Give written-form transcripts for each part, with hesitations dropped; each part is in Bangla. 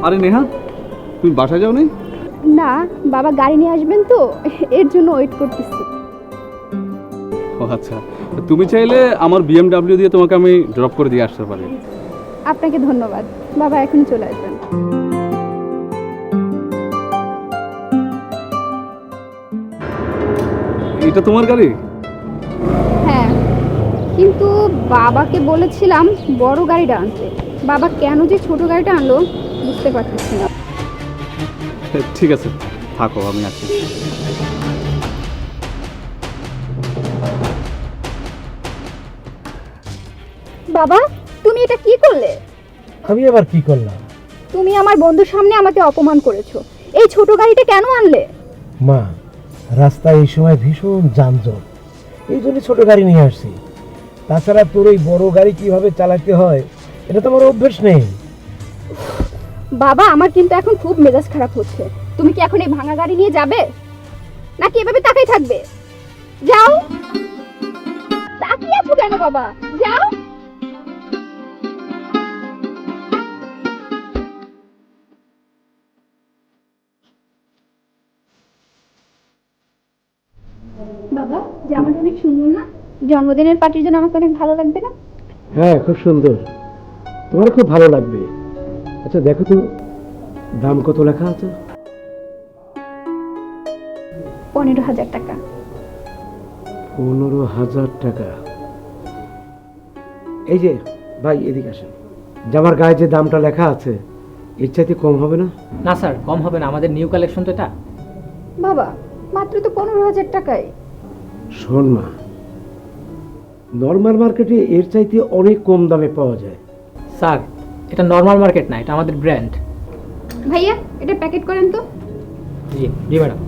আরে নেহা, তুমি বাসায় যাও নি? না, বাবা গাড়ি নিয়ে আসবেন তো, এর জন্য ওয়েট করতেছি। ও আচ্ছা, তুমি চাইলে আমার BMW দিয়ে তোমাকে আমি ড্রপ করে দিয়ে আসতে পারি। আপনাকে ধন্যবাদ, বাবা এখন চলে আসবেন। এটা তোমার গাড়ি? হ্যাঁ, কিন্তু বাবাকে বলেছিলাম বড় গাড়িটা আনতে। বাবা কেন যে ছোট গাড়িটা আনলো বুঝতে পারতেছি না। ঠিক আছে, থাকো, আমি আছি। বাবা, তুমি এটা কি করলে? আমি আবার কি করলাম? তুমি আমার বন্ধুর সামনে আমাকে অপমান করেছো। এই ছোট গাড়িটা কেন আনলে? মা, রাস্তায় এই সময় ভীষণ যানজট, এই জন্য ছোট গাড়ি নিয়ে আসছি। তাছাড়া তোর এই বড় গাড়ি কিভাবে চালাতে হয় এটা তো আমার অভ্যেস নেই। বাবা, আমার কিন্তু এখন খুব মেজাজ খারাপ হচ্ছে। তুমি কি এখন এই ভাঙা গাড়ি নিয়ে যাবে, নাকি এভাবে তাকাই থাকবে? যাও। তাকিয়ে আছো কেন বাবা? যাও। বাবা, জামাটা অনেক সুন্দর না? জন্মদিনের পার্টির জন্য আমাকে অনেক ভালো লাগবে না? হ্যাঁ, খুব সুন্দর, তোমার খুব ভালো লাগবে। আচ্ছা দেখো তো, দাম কত লেখা আছে? 15,000 টাকা। 15,000 টাকা? এই যে ভাই, এদিকে আসেন। জামার গায়ে যে দামটা লেখা আছে এর চাইতে কম হবে না? না স্যার, কম হবে না, আমাদের নিউ কালেকশন তো এটা। বাবা, মাত্র তো 15,000 টাকায়। শোন মা, নর্মাল মার্কেটে এর চাইতে অনেক কম দামে পাওয়া যায়। স্যার, এটা নর্মাল মার্কেট না, এটা আমাদের ব্র্যান্ড। ভাইয়া, এটা প্যাকেট করেন তো। জি জি ম্যাডাম।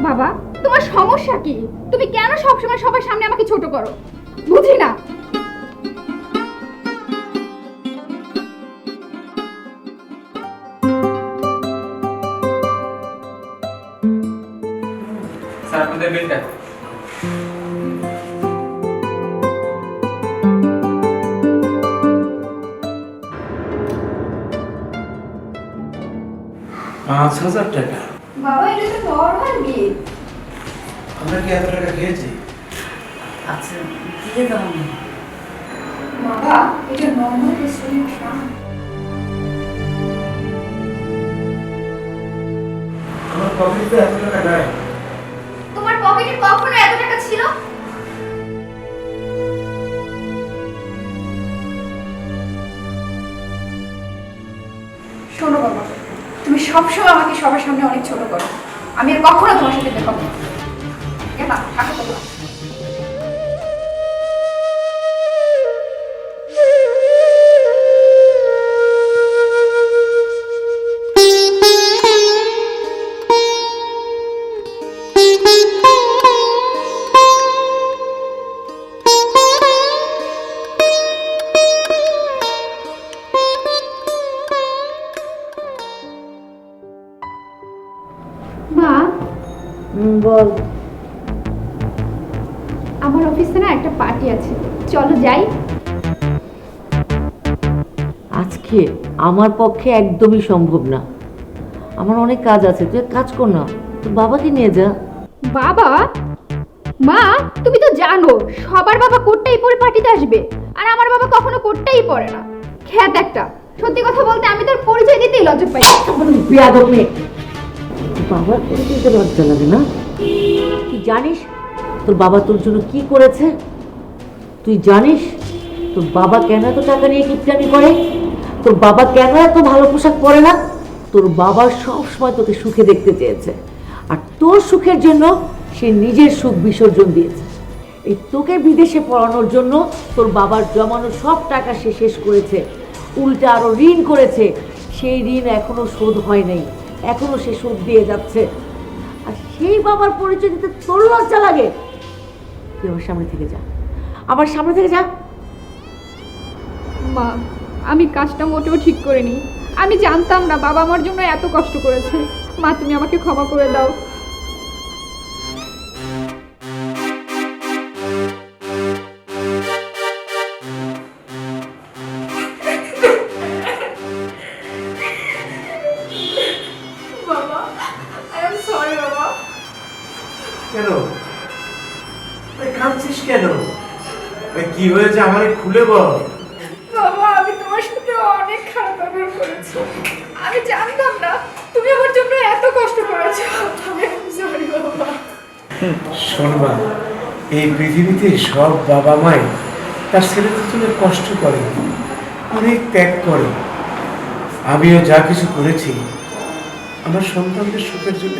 বাবা, তোমার সমস্যা কি? তুমি কেন সবসময় সবার সামনে আমাকে ছোট করো? বুঝি না। স্যার, আপনাদের বিলটা। টাকা? বাবা, এটা তো নরমাল বিল। আমরা কি এত টাকা খেয়েছি? আচ্ছা, দিয়ে দাও না। বাবা, এটা নরমাল রেস্টুরেন্ট না। আমার পকেটে এত টাকা নাই। তোমার পকেটে কখনো এত টাকা ছিল? শোনো বাবা, তুমি সবসময় আমাকে সবার সামনে অনেক ছোট করো। আমি আর কখনো তোমার সাথে দেখা করবো না। এবার থাকো তোমরা। মা, বল। আমার অফিসে না একটা পার্টি আছে, চলো যাই। আজকে আমার পক্ষে একদমই সম্ভব না, আমার অনেক কাজ আছে। তুই এক কাজ কর না, তোর বাবাকে নিয়ে যা। বাবা? মা, তুমি তো জানো সবার বাবা কোটটাই পরে পার্টিতে আসবে, আর আমার বাবা কখনো কোটটাই পরে না। খ্যাত একটা। সত্যি কথা বলতে আমি তোর পরিচয় দিতেই লজ্জা পাই। বেয়াদব মেয়ে, তোর বাবার পরিচয় দিতে লজ্জা লাগে না? তুই জানিস তোর বাবা তোর জন্য কি করেছে? তুই জানিস তোর বাবা কেন এত টাকা নিয়ে কিপটামি করে? তোর বাবা কেন এত ভালো পোশাক পরে না? তোর বাবা সব সময় তোকে সুখে দেখতে চেয়েছে, আর তোর সুখের জন্য সে নিজের সুখ বিসর্জন দিয়েছে। এই তোকে বিদেশে পড়ানোর জন্য তোর বাবার জমানো সব টাকা সে শেষ করেছে, উল্টা আরো ঋণ করেছে। সেই ঋণ এখনো শোধ হয় নাই, এখনো সে সুদ দিয়ে যাচ্ছে। আর সেই বাবার পরিচয় দিতে তোর লজ্জা লাগে? তুই আমার সামনে থেকে যা, আমার সামনে থেকে যা। মা, আমি কাজটা মোটেও ঠিক করিনি। আমি জানতাম না বাবা আমার জন্য এত কষ্ট করেছে। মা, তুমি আমাকে ক্ষমা করে দাও। কাঁদছিস কেন? কি হয়েছে আমারে খুলে বল। বাবা আমি তোমার সাথে অনেক খারাপ ব্যবহার করেছি। আমি জানতাম না তুমি আমার জন্য এত কষ্ট করেছো। সরি বাবা। শোনবা, এই পৃথিবীতে সব বাবা মাই তার ছেলেদের জন্য কষ্ট করে, অনেক ত্যাগ করে। আমিও যা কিছু করেছি আমার সন্তানদের সুখের জন্য।